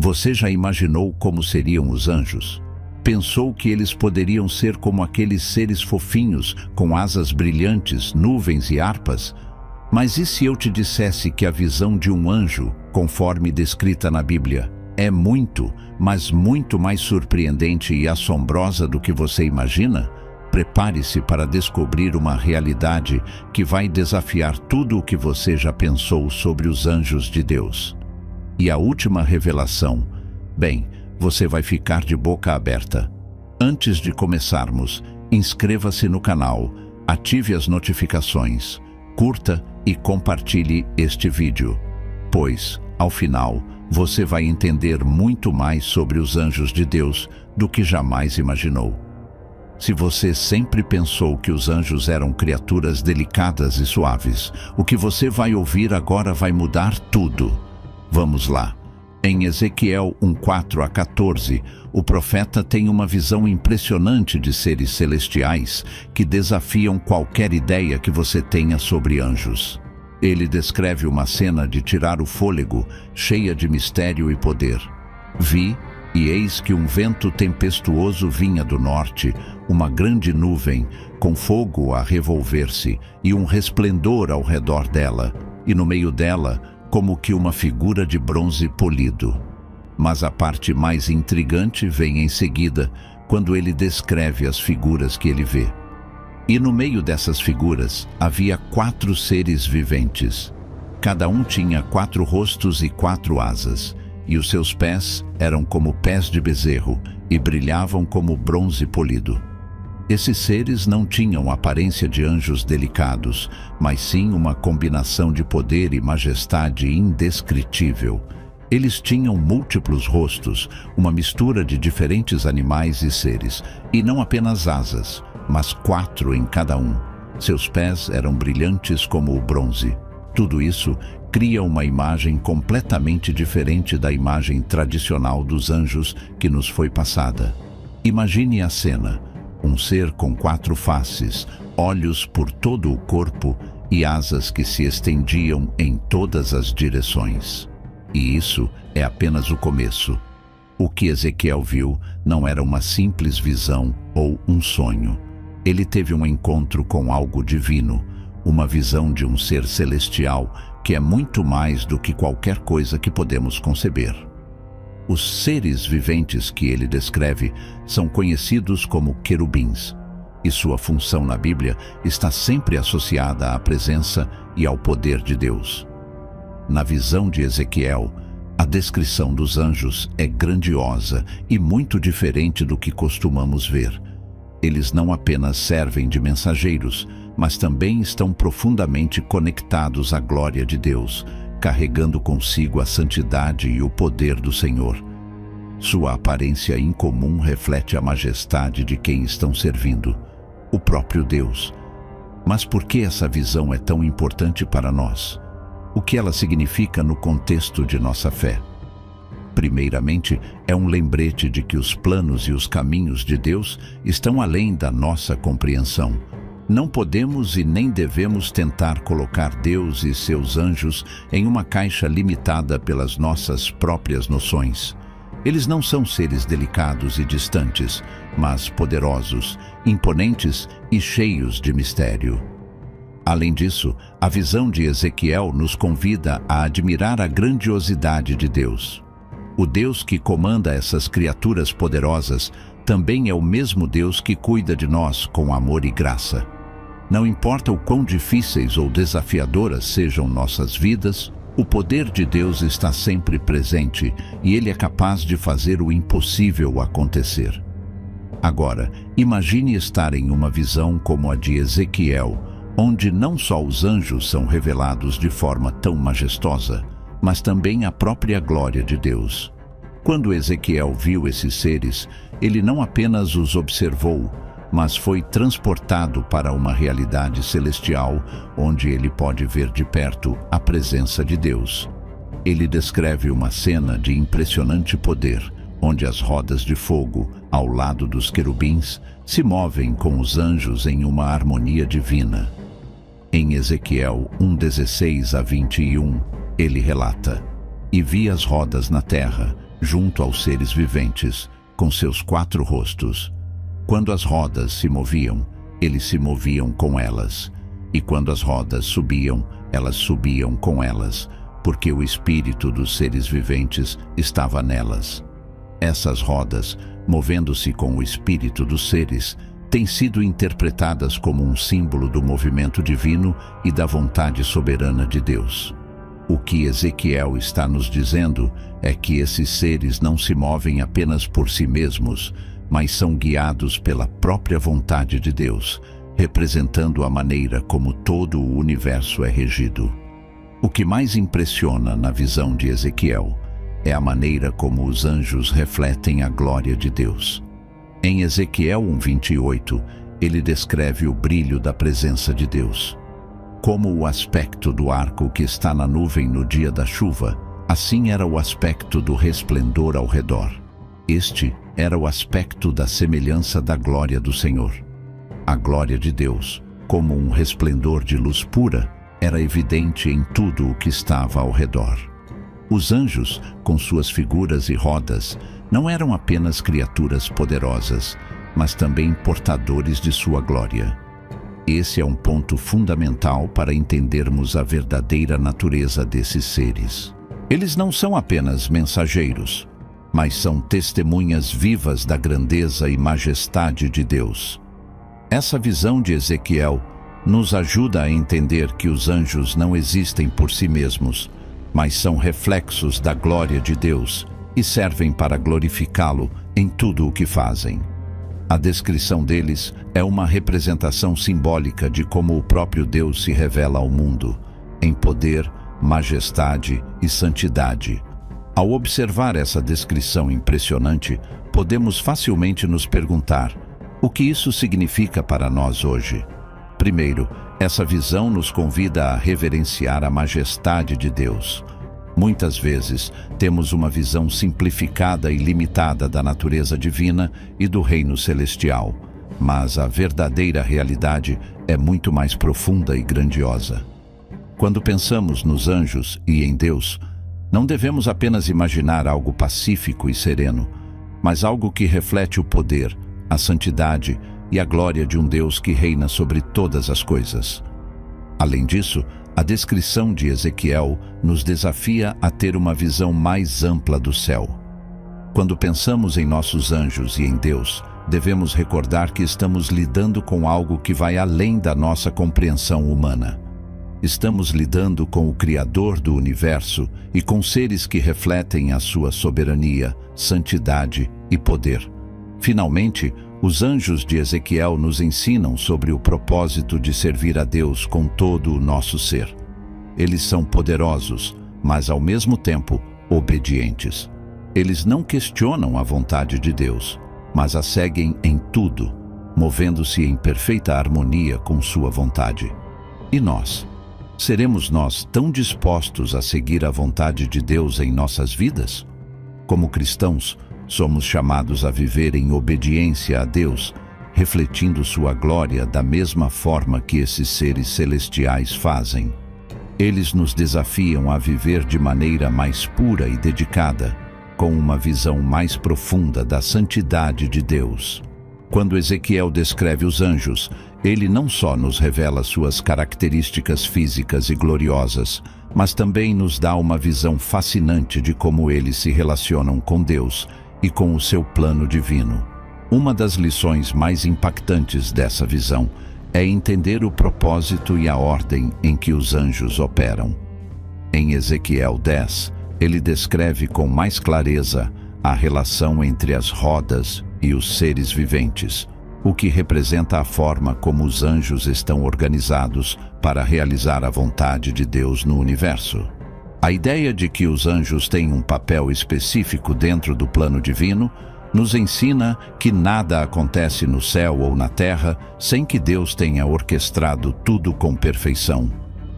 Você já imaginou como seriam os anjos? Pensou que eles poderiam ser como aqueles seres fofinhos, com asas brilhantes, nuvens e harpas? Mas e se eu te dissesse que a visão de um anjo, conforme descrita na Bíblia, é muito, mas muito mais surpreendente e assombrosa do que você imagina? Prepare-se para descobrir uma realidade que vai desafiar tudo o que você já pensou sobre os anjos de Deus. E a última revelação, bem, você vai ficar de boca aberta. Antes de começarmos, inscreva-se no canal, ative as notificações, curta e compartilhe este vídeo, pois, ao final, você vai entender muito mais sobre os anjos de Deus do que jamais imaginou. Se você sempre pensou que os anjos eram criaturas delicadas e suaves, o que você vai ouvir agora vai mudar tudo. Vamos lá. Em Ezequiel 1:4-14, o profeta tem uma visão impressionante de seres celestiais que desafiam qualquer ideia que você tenha sobre anjos. Ele descreve uma cena de tirar o fôlego, cheia de mistério e poder. Vi, e eis que um vento tempestuoso vinha do norte, uma grande nuvem, com fogo a revolver-se, e um resplendor ao redor dela, e no meio dela, como que uma figura de bronze polido. Mas a parte mais intrigante vem em seguida, quando ele descreve as figuras que ele vê. E no meio dessas figuras havia 4 seres viventes. Cada um tinha 4 rostos e 4 asas, e os seus pés eram como pés de bezerro e brilhavam como bronze polido. Esses seres não tinham aparência de anjos delicados, mas sim uma combinação de poder e majestade indescritível. Eles tinham múltiplos rostos, uma mistura de diferentes animais e seres, e não apenas asas, mas 4 em cada um. Seus pés eram brilhantes como o bronze. Tudo isso cria uma imagem completamente diferente da imagem tradicional dos anjos que nos foi passada. Imagine a cena. Um ser com 4 faces, olhos por todo o corpo e asas que se estendiam em todas as direções. E isso é apenas o começo. O que Ezequiel viu não era uma simples visão ou um sonho. Ele teve um encontro com algo divino, uma visão de um ser celestial que é muito mais do que qualquer coisa que podemos conceber. Os seres viventes que ele descreve são conhecidos como querubins, e sua função na Bíblia está sempre associada à presença e ao poder de Deus. Na visão de Ezequiel, a descrição dos anjos é grandiosa e muito diferente do que costumamos ver. Eles não apenas servem de mensageiros, mas também estão profundamente conectados à glória de Deus, carregando consigo a santidade e o poder do Senhor. Sua aparência incomum reflete a majestade de quem estão servindo, o próprio Deus. Mas por que essa visão é tão importante para nós? O que ela significa no contexto de nossa fé? Primeiramente, é um lembrete de que os planos e os caminhos de Deus estão além da nossa compreensão. Não podemos e nem devemos tentar colocar Deus e seus anjos em uma caixa limitada pelas nossas próprias noções. Eles não são seres delicados e distantes, mas poderosos, imponentes e cheios de mistério. Além disso, a visão de Ezequiel nos convida a admirar a grandiosidade de Deus. O Deus que comanda essas criaturas poderosas também é o mesmo Deus que cuida de nós com amor e graça. Não importa o quão difíceis ou desafiadoras sejam nossas vidas, o poder de Deus está sempre presente e Ele é capaz de fazer o impossível acontecer. Agora, imagine estar em uma visão como a de Ezequiel, onde não só os anjos são revelados de forma tão majestosa, mas também a própria glória de Deus. Quando Ezequiel viu esses seres, ele não apenas os observou, mas foi transportado para uma realidade celestial, onde ele pode ver de perto a presença de Deus. Ele descreve uma cena de impressionante poder, onde as rodas de fogo, ao lado dos querubins, se movem com os anjos em uma harmonia divina. Em Ezequiel 1:16-21, ele relata: "E vi as rodas na terra, junto aos seres viventes, com seus 4 rostos. Quando as rodas se moviam, eles se moviam com elas. E quando as rodas subiam, elas subiam com elas, porque o espírito dos seres viventes estava nelas. Essas rodas, movendo-se com o espírito dos seres, têm sido interpretadas como um símbolo do movimento divino e da vontade soberana de Deus. O que Ezequiel está nos dizendo é que esses seres não se movem apenas por si mesmos, mas são guiados pela própria vontade de Deus, representando a maneira como todo o universo é regido. O que mais impressiona na visão de Ezequiel é a maneira como os anjos refletem a glória de Deus. Em Ezequiel 1:28, ele descreve o brilho da presença de Deus. Como o aspecto do arco que está na nuvem no dia da chuva, assim era o aspecto do resplendor ao redor. Este era o aspecto da semelhança da glória do Senhor. A glória de Deus, como um resplendor de luz pura, era evidente em tudo o que estava ao redor. Os anjos, com suas figuras e rodas, não eram apenas criaturas poderosas, mas também portadores de sua glória. Esse é um ponto fundamental para entendermos a verdadeira natureza desses seres. Eles não são apenas mensageiros, mas são testemunhas vivas da grandeza e majestade de Deus. Essa visão de Ezequiel nos ajuda a entender que os anjos não existem por si mesmos, mas são reflexos da glória de Deus e servem para glorificá-lo em tudo o que fazem. A descrição deles é uma representação simbólica de como o próprio Deus se revela ao mundo, em poder, majestade e santidade. Ao observar essa descrição impressionante, podemos facilmente nos perguntar: o que isso significa para nós hoje? Primeiro, essa visão nos convida a reverenciar a majestade de Deus. Muitas vezes, temos uma visão simplificada e limitada da natureza divina e do reino celestial, mas a verdadeira realidade é muito mais profunda e grandiosa. Quando pensamos nos anjos e em Deus, não devemos apenas imaginar algo pacífico e sereno, mas algo que reflete o poder, a santidade e a glória de um Deus que reina sobre todas as coisas. Além disso, a descrição de Ezequiel nos desafia a ter uma visão mais ampla do céu. Quando pensamos em nossos anjos e em Deus, devemos recordar que estamos lidando com algo que vai além da nossa compreensão humana. Estamos lidando com o Criador do universo e com seres que refletem a sua soberania, santidade e poder. Finalmente, os anjos de Ezequiel nos ensinam sobre o propósito de servir a Deus com todo o nosso ser. Eles são poderosos, mas ao mesmo tempo obedientes. Eles não questionam a vontade de Deus, mas a seguem em tudo, movendo-se em perfeita harmonia com sua vontade. E nós? Seremos nós tão dispostos a seguir a vontade de Deus em nossas vidas? Como cristãos, somos chamados a viver em obediência a Deus, refletindo sua glória da mesma forma que esses seres celestiais fazem. Eles nos desafiam a viver de maneira mais pura e dedicada, com uma visão mais profunda da santidade de Deus. Quando Ezequiel descreve os anjos, ele não só nos revela suas características físicas e gloriosas, mas também nos dá uma visão fascinante de como eles se relacionam com Deus e com o seu plano divino. Uma das lições mais impactantes dessa visão é entender o propósito e a ordem em que os anjos operam. Em Ezequiel 10, ele descreve com mais clareza a relação entre as rodas e os seres viventes, o que representa a forma como os anjos estão organizados para realizar a vontade de Deus no universo. A ideia de que os anjos têm um papel específico dentro do plano divino nos ensina que nada acontece no céu ou na terra sem que Deus tenha orquestrado tudo com perfeição.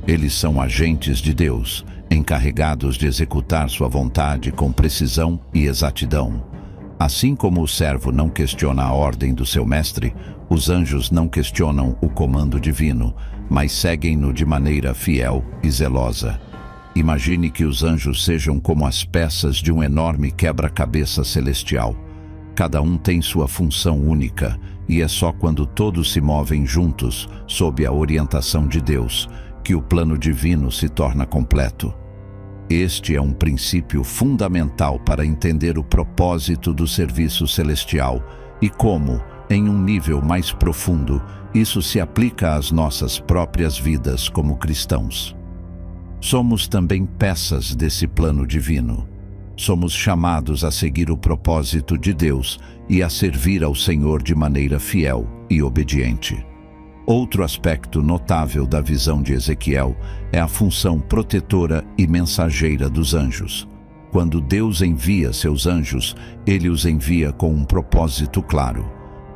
Eles são agentes de Deus, encarregados de executar sua vontade com precisão e exatidão. Assim como o servo não questiona a ordem do seu mestre, os anjos não questionam o comando divino, mas seguem-no de maneira fiel e zelosa. Imagine que os anjos sejam como as peças de um enorme quebra-cabeça celestial. Cada um tem sua função única, e é só quando todos se movem juntos, sob a orientação de Deus, que o plano divino se torna completo. Este é um princípio fundamental para entender o propósito do serviço celestial e como, em um nível mais profundo, isso se aplica às nossas próprias vidas como cristãos. Somos também peças desse plano divino. Somos chamados a seguir o propósito de Deus e a servir ao Senhor de maneira fiel e obediente. Outro aspecto notável da visão de Ezequiel é a função protetora e mensageira dos anjos. Quando Deus envia seus anjos, ele os envia com um propósito claro: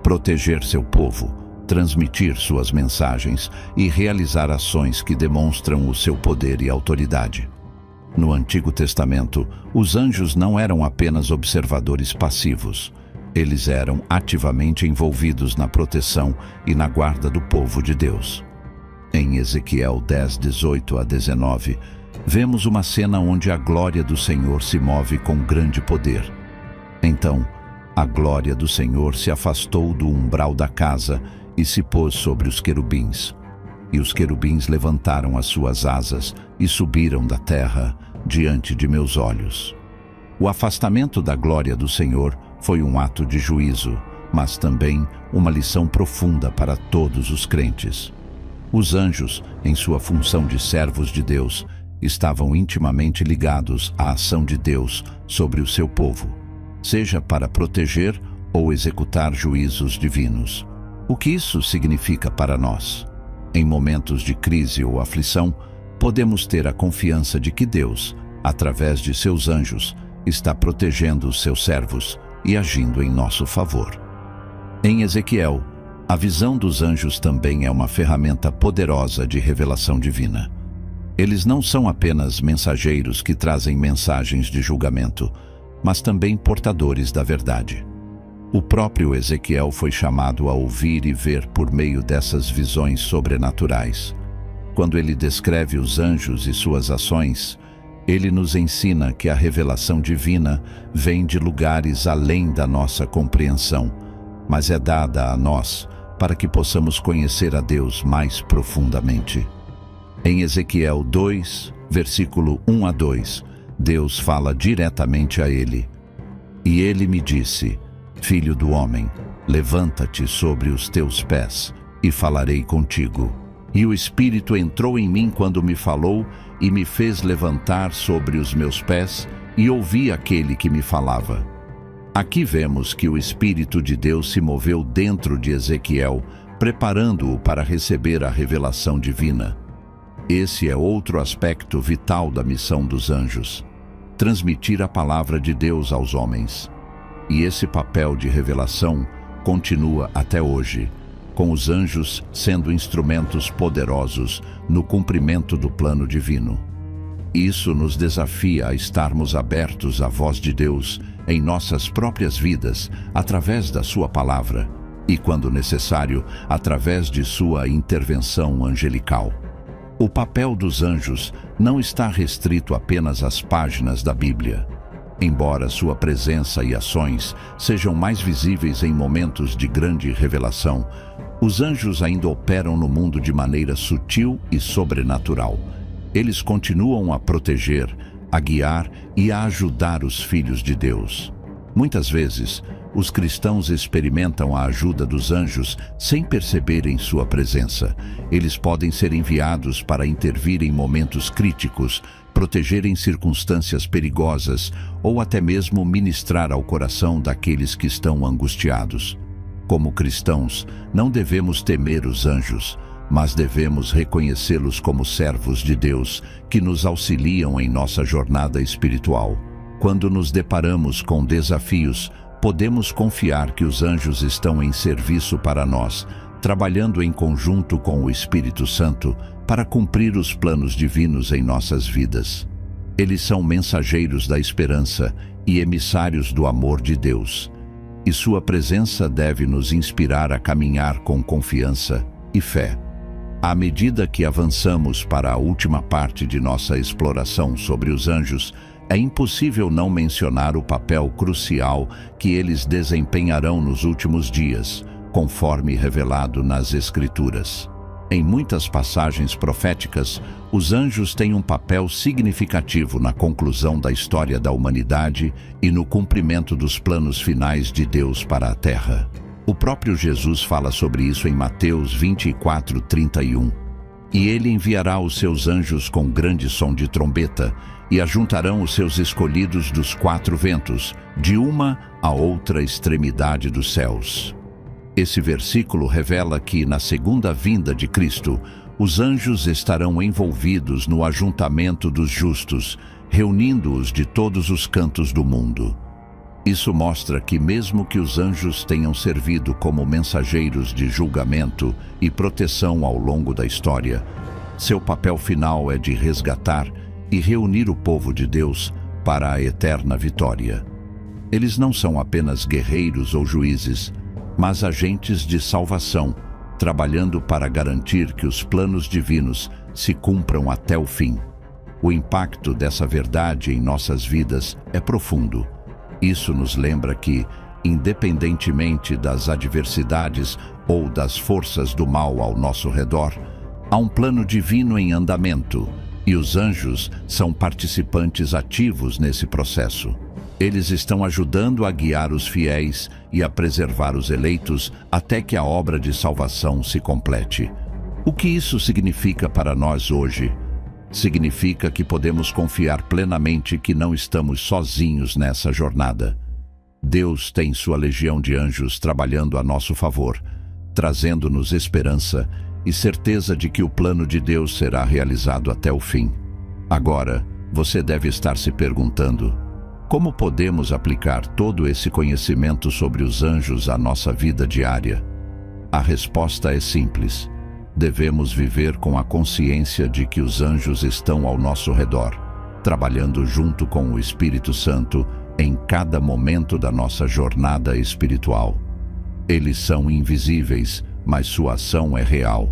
proteger seu povo, transmitir suas mensagens e realizar ações que demonstram o seu poder e autoridade. No Antigo Testamento, os anjos não eram apenas observadores passivos. Eles eram ativamente envolvidos na proteção e na guarda do povo de Deus. Em Ezequiel 10, 18 a 19, vemos uma cena onde a glória do Senhor se move com grande poder. Então, a glória do Senhor se afastou do umbral da casa e se pôs sobre os querubins. E os querubins levantaram as suas asas e subiram da terra diante de meus olhos. O afastamento da glória do Senhor foi um ato de juízo, mas também uma lição profunda para todos os crentes. Os anjos, em sua função de servos de Deus, estavam intimamente ligados à ação de Deus sobre o seu povo, seja para proteger ou executar juízos divinos. O que isso significa para nós? Em momentos de crise ou aflição, podemos ter a confiança de que Deus, através de seus anjos, está protegendo os seus servos e agindo em nosso favor. Em Ezequiel, a visão dos anjos também é uma ferramenta poderosa de revelação divina. Eles não são apenas mensageiros que trazem mensagens de julgamento, mas também portadores da verdade. O próprio Ezequiel foi chamado a ouvir e ver por meio dessas visões sobrenaturais. Quando ele descreve os anjos e suas ações, ele nos ensina que a revelação divina vem de lugares além da nossa compreensão, mas é dada a nós para que possamos conhecer a Deus mais profundamente. Em Ezequiel 2, versículo 1 a 2, Deus fala diretamente a ele. E ele me disse: Filho do homem, levanta-te sobre os teus pés, e falarei contigo. E o Espírito entrou em mim quando me falou, e me fez levantar sobre os meus pés, e ouvi aquele que me falava. Aqui vemos que o Espírito de Deus se moveu dentro de Ezequiel, preparando-o para receber a revelação divina. Esse é outro aspecto vital da missão dos anjos: transmitir a palavra de Deus aos homens. E esse papel de revelação continua até hoje, com os anjos sendo instrumentos poderosos no cumprimento do plano divino. Isso nos desafia a estarmos abertos à voz de Deus em nossas próprias vidas, através da sua palavra, e, quando necessário, através de sua intervenção angelical. O papel dos anjos não está restrito apenas às páginas da Bíblia. Embora sua presença e ações sejam mais visíveis em momentos de grande revelação, os anjos ainda operam no mundo de maneira sutil e sobrenatural. Eles continuam a proteger, a guiar e a ajudar os filhos de Deus. Muitas vezes, os cristãos experimentam a ajuda dos anjos sem perceberem sua presença. Eles podem ser enviados para intervir em momentos críticos, proteger em circunstâncias perigosas ou até mesmo ministrar ao coração daqueles que estão angustiados. Como cristãos, não devemos temer os anjos, mas devemos reconhecê-los como servos de Deus que nos auxiliam em nossa jornada espiritual. Quando nos deparamos com desafios, podemos confiar que os anjos estão em serviço para nós, trabalhando em conjunto com o Espírito Santo para cumprir os planos divinos em nossas vidas. Eles são mensageiros da esperança e emissários do amor de Deus, e sua presença deve nos inspirar a caminhar com confiança e fé. À medida que avançamos para a última parte de nossa exploração sobre os anjos, é impossível não mencionar o papel crucial que eles desempenharão nos últimos dias, conforme revelado nas Escrituras. Em muitas passagens proféticas, os anjos têm um papel significativo na conclusão da história da humanidade e no cumprimento dos planos finais de Deus para a Terra. O próprio Jesus fala sobre isso em Mateus 24:31. E ele enviará os seus anjos com grande som de trombeta, e ajuntarão os seus escolhidos dos quatro ventos, de uma a outra extremidade dos céus. Esse versículo revela que, na segunda vinda de Cristo, os anjos estarão envolvidos no ajuntamento dos justos, reunindo-os de todos os cantos do mundo. Isso mostra que, mesmo que os anjos tenham servido como mensageiros de julgamento e proteção ao longo da história, seu papel final é de resgatar e reunir o povo de Deus para a eterna vitória. Eles não são apenas guerreiros ou juízes, mas agentes de salvação, trabalhando para garantir que os planos divinos se cumpram até o fim. O impacto dessa verdade em nossas vidas é profundo. Isso nos lembra que, independentemente das adversidades ou das forças do mal ao nosso redor, há um plano divino em andamento, e os anjos são participantes ativos nesse processo. Eles estão ajudando a guiar os fiéis e a preservar os eleitos até que a obra de salvação se complete. O que isso significa para nós hoje? Significa que podemos confiar plenamente que não estamos sozinhos nessa jornada. Deus tem sua legião de anjos trabalhando a nosso favor, trazendo-nos esperança e certeza de que o plano de Deus será realizado até o fim. Agora, você deve estar se perguntando: como podemos aplicar todo esse conhecimento sobre os anjos à nossa vida diária? A resposta é simples. Devemos viver com a consciência de que os anjos estão ao nosso redor, trabalhando junto com o Espírito Santo em cada momento da nossa jornada espiritual. Eles são invisíveis, mas sua ação é real.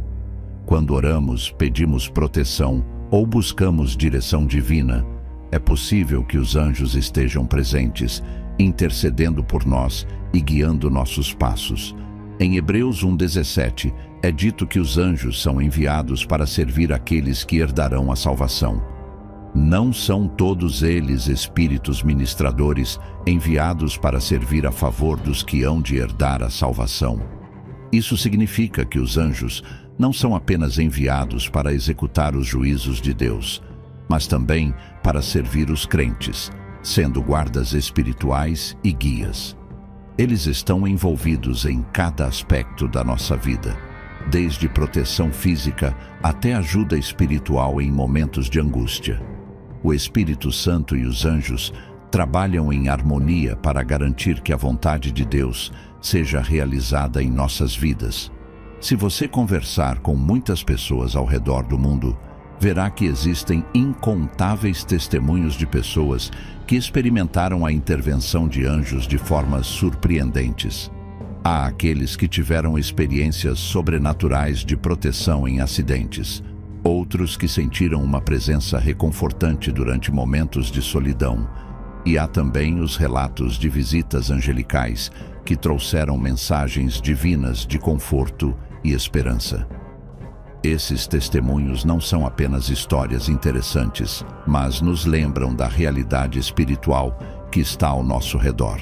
Quando oramos, pedimos proteção ou buscamos direção divina, é possível que os anjos estejam presentes, intercedendo por nós e guiando nossos passos. Em Hebreus 1:17, é dito que os anjos são enviados para servir aqueles que herdarão a salvação. Não são todos eles espíritos ministradores enviados para servir a favor dos que hão de herdar a salvação. Isso significa que os anjos não são apenas enviados para executar os juízos de Deus, mas também para servir os crentes, sendo guardas espirituais e guias. Eles estão envolvidos em cada aspecto da nossa vida, desde proteção física até ajuda espiritual em momentos de angústia. O Espírito Santo e os anjos trabalham em harmonia para garantir que a vontade de Deus seja realizada em nossas vidas. Se você conversar com muitas pessoas ao redor do mundo, verá que existem incontáveis testemunhos de pessoas que experimentaram a intervenção de anjos de formas surpreendentes. Há aqueles que tiveram experiências sobrenaturais de proteção em acidentes, outros que sentiram uma presença reconfortante durante momentos de solidão, e há também os relatos de visitas angelicais que trouxeram mensagens divinas de conforto e esperança. Esses testemunhos não são apenas histórias interessantes, mas nos lembram da realidade espiritual que está ao nosso redor.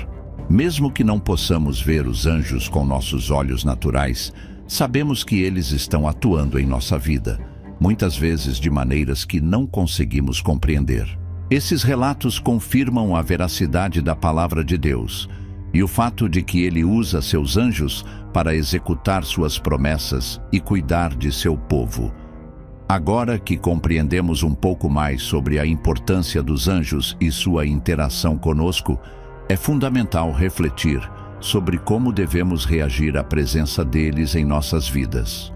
Mesmo que não possamos ver os anjos com nossos olhos naturais, sabemos que eles estão atuando em nossa vida, muitas vezes de maneiras que não conseguimos compreender. Esses relatos confirmam a veracidade da palavra de Deus e o fato de que ele usa seus anjos para executar suas promessas e cuidar de seu povo. Agora que compreendemos um pouco mais sobre a importância dos anjos e sua interação conosco, é fundamental refletir sobre como devemos reagir à presença deles em nossas vidas.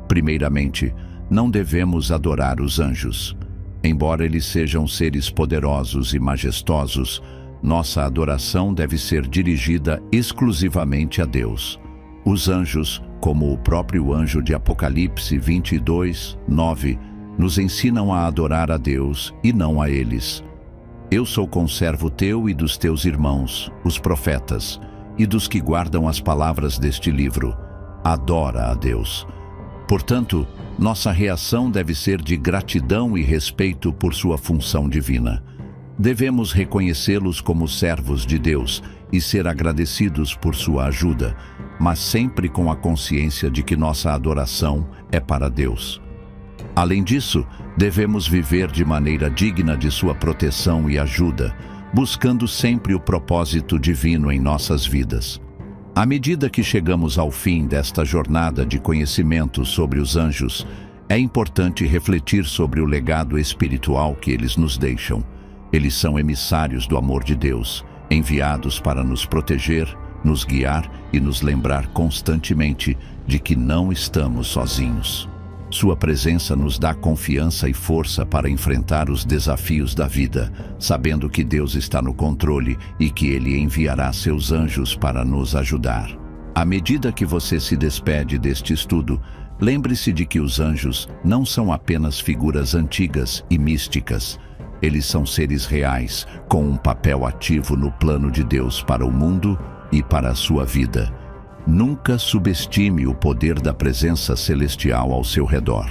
Primeiramente, não devemos adorar os anjos. Embora eles sejam seres poderosos e majestosos, nossa adoração deve ser dirigida exclusivamente a Deus. Os anjos, como o próprio anjo de Apocalipse 22:9, nos ensinam a adorar a Deus e não a eles. Eu sou conservo teu e dos teus irmãos, os profetas, e dos que guardam as palavras deste livro. Adora a Deus. Portanto, nossa reação deve ser de gratidão e respeito por sua função divina. Devemos reconhecê-los como servos de Deus e ser agradecidos por sua ajuda, mas sempre com a consciência de que nossa adoração é para Deus. Além disso, devemos viver de maneira digna de sua proteção e ajuda, buscando sempre o propósito divino em nossas vidas. À medida que chegamos ao fim desta jornada de conhecimento sobre os anjos, é importante refletir sobre o legado espiritual que eles nos deixam. Eles são emissários do amor de Deus, enviados para nos proteger, nos guiar e nos lembrar constantemente de que não estamos sozinhos. Sua presença nos dá confiança e força para enfrentar os desafios da vida, sabendo que Deus está no controle e que Ele enviará seus anjos para nos ajudar. À medida que você se despede deste estudo, lembre-se de que os anjos não são apenas figuras antigas e místicas. Eles são seres reais, com um papel ativo no plano de Deus para o mundo e para a sua vida. Nunca subestime o poder da presença celestial ao seu redor.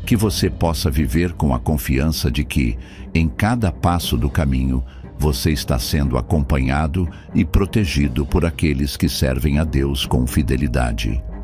Que você possa viver com a confiança de que, em cada passo do caminho, você está sendo acompanhado e protegido por aqueles que servem a Deus com fidelidade.